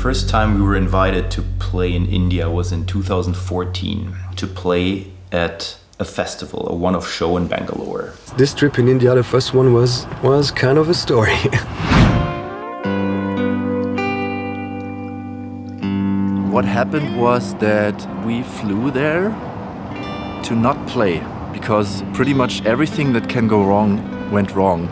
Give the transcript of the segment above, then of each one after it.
first time we were invited to play in India was in 2014 to play at a festival, a one-off show in Bangalore. This trip in India, the first one, was kind of a story. What happened was that we flew there to not play because pretty much everything that can go wrong went wrong.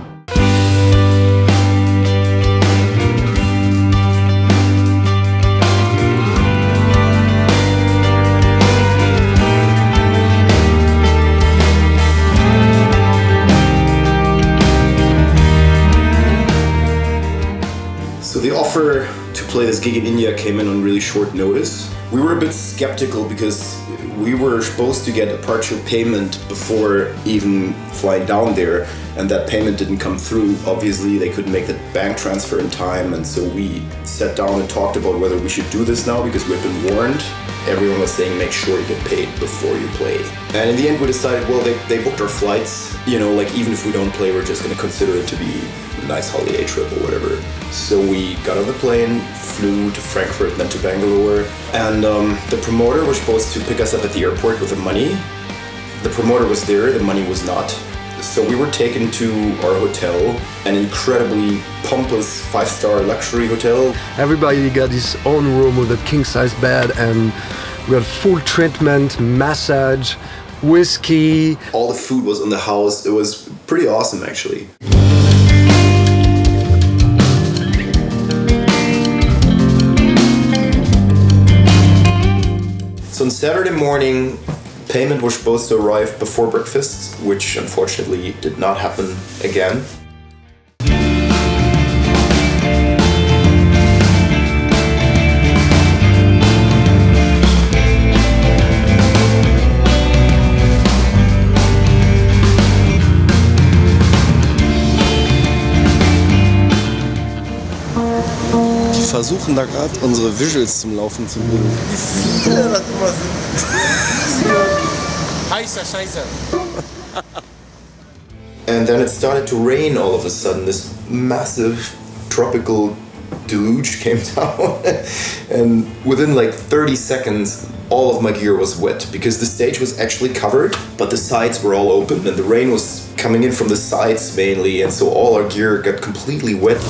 So the offer to play this gig in India came in on really short notice. We were a bit skeptical because we were supposed to get a partial payment before even flying down there, and that payment didn't come through. Obviously, they couldn't make the bank transfer in time, and so we sat down and talked about whether we should do this now because we'd been warned. Everyone was saying make sure you get paid before you play. And in the end we decided, well, they booked our flights, you know, like even if we don't play, we're just gonna consider it to be a nice holiday trip or whatever. So we got on the plane, flew to Frankfurt, then to Bangalore, and the promoter was supposed to pick us up at the airport with the money. The promoter was there, the money was not. So we were taken to our hotel, an incredibly pompous 5-star luxury hotel. Everybody got his own room with a king-size bed, and we had full treatment, massage, whiskey. All the food was in the house. It was pretty awesome, actually. So on Saturday morning, payment was supposed to arrive before breakfast, which unfortunately did not happen again. Wir versuchen da gerade unsere Visuals zum Laufen zu bringen. Wie viele das immer sind. Scheiße. And then it started to rain all of a sudden. This massive tropical deluge came down. And within like 30 seconds, all of my gear was wet because the stage was actually covered, but the sides were all open and the rain was coming in from the sides mainly. And so all our gear got completely wet.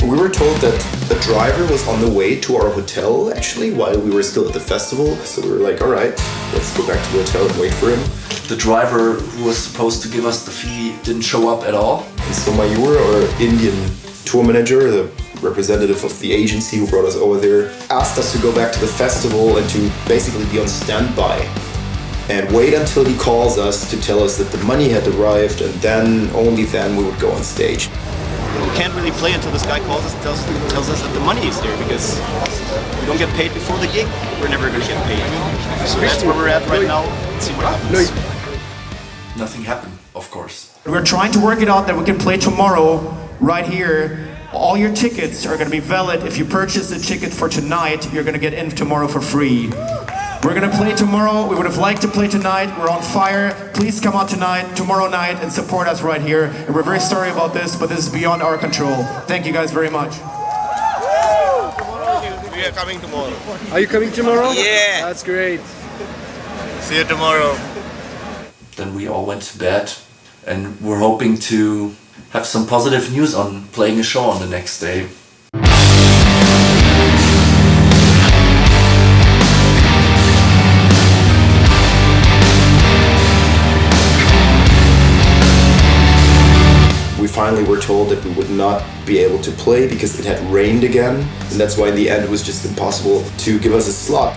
We were told that the driver was on the way to our hotel, actually, while we were still at the festival. So we were like, all right, let's go back to the hotel and wait for him. The driver who was supposed to give us the fee didn't show up at all. And so Mayur, our Indian tour manager, the representative of the agency who brought us over there, asked us to go back to the festival and to basically be on standby and wait until he calls us to tell us that the money had arrived, and then, only then, we would go on stage. We can't really play until this guy calls us and tells us that the money is there, because if we don't get paid before the gig, we're never going to get paid. So that's where we're at right now. Let's see what happens. Nothing happened, of course. We're trying to work it out that we can play tomorrow right here. All your tickets are going to be valid. If you purchase the ticket for tonight, you're going to get in tomorrow for free. We're going to play tomorrow. We would have liked to play tonight. We're on fire. Please come out tonight, tomorrow night, and support us right here. And we're very sorry about this, but this is beyond our control. Thank you guys very much. We are coming tomorrow. Are you coming tomorrow? Yeah. That's great. See you tomorrow. Then we all went to bed and we're hoping to have some positive news on playing a show on the next day. We finally were told that we would not be able to play because it had rained again, and that's why in the end it was just impossible to give us a slot.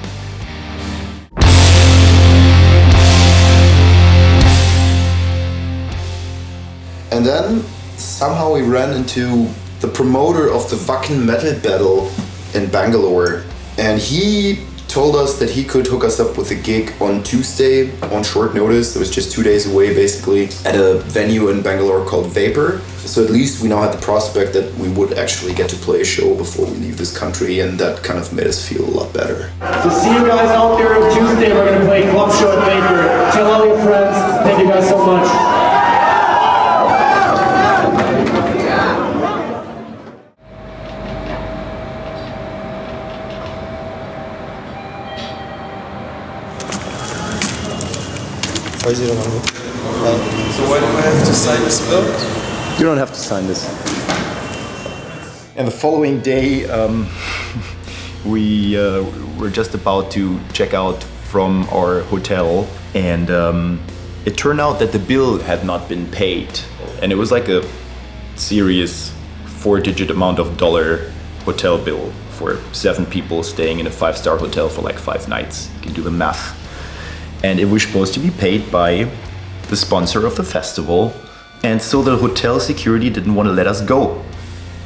And then somehow we ran into the promoter of the Wacken Metal Battle in Bangalore, and he told us that he could hook us up with a gig on Tuesday on short notice. It was just 2 days away basically, at a venue in Bangalore called Vapor. So at least we now had the prospect that we would actually get to play a show before we leave this country, and that kind of made us feel a lot better. So see you guys out there on Tuesday. We're going to play Club Show at Vapor. Tell all your friends. Thank you guys so much. Weiß ich doch noch nicht. So why do I have to sign this bill? You don't have to sign this. And the following day, we were just about to check out from our hotel, and it turned out that the bill had not been paid. And it was like a serious 4-digit amount of dollar hotel bill for 7 people staying in a 5-star hotel for like 5 nights. You can do the math. And it was supposed to be paid by the sponsor of the festival. And so the hotel security didn't want to let us go.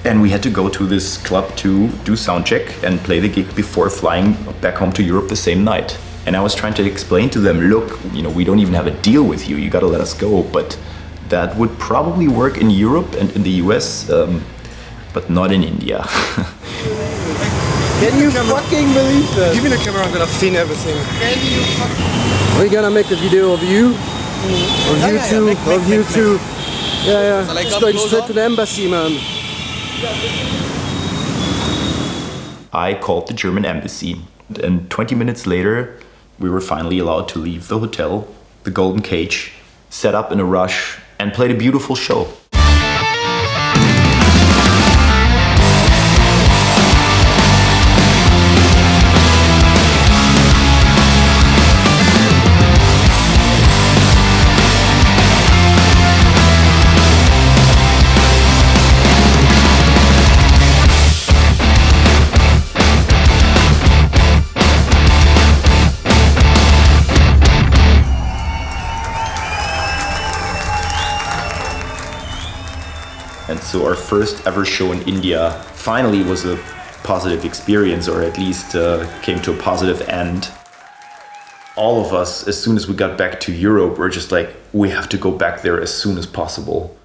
And we had to go to this club to do sound check and play the gig before flying back home to Europe the same night. And I was trying to explain to them, look, we don't even have a deal with you. You gotta let us go. But that would probably work in Europe and in the US, but not in India. Can you fucking believe that? Give me the camera, I'm gonna film everything. We're gonna make a video of you, of you two, of you two. Yeah. Just going straight to the embassy, man. I called the German embassy, and 20 minutes later, we were finally allowed to leave the hotel, the Golden Cage, set up in a rush, and played a beautiful show. And so our first ever show in India finally was a positive experience, or at least came to a positive end. All of us, as soon as we got back to Europe, were just like, we have to go back there as soon as possible.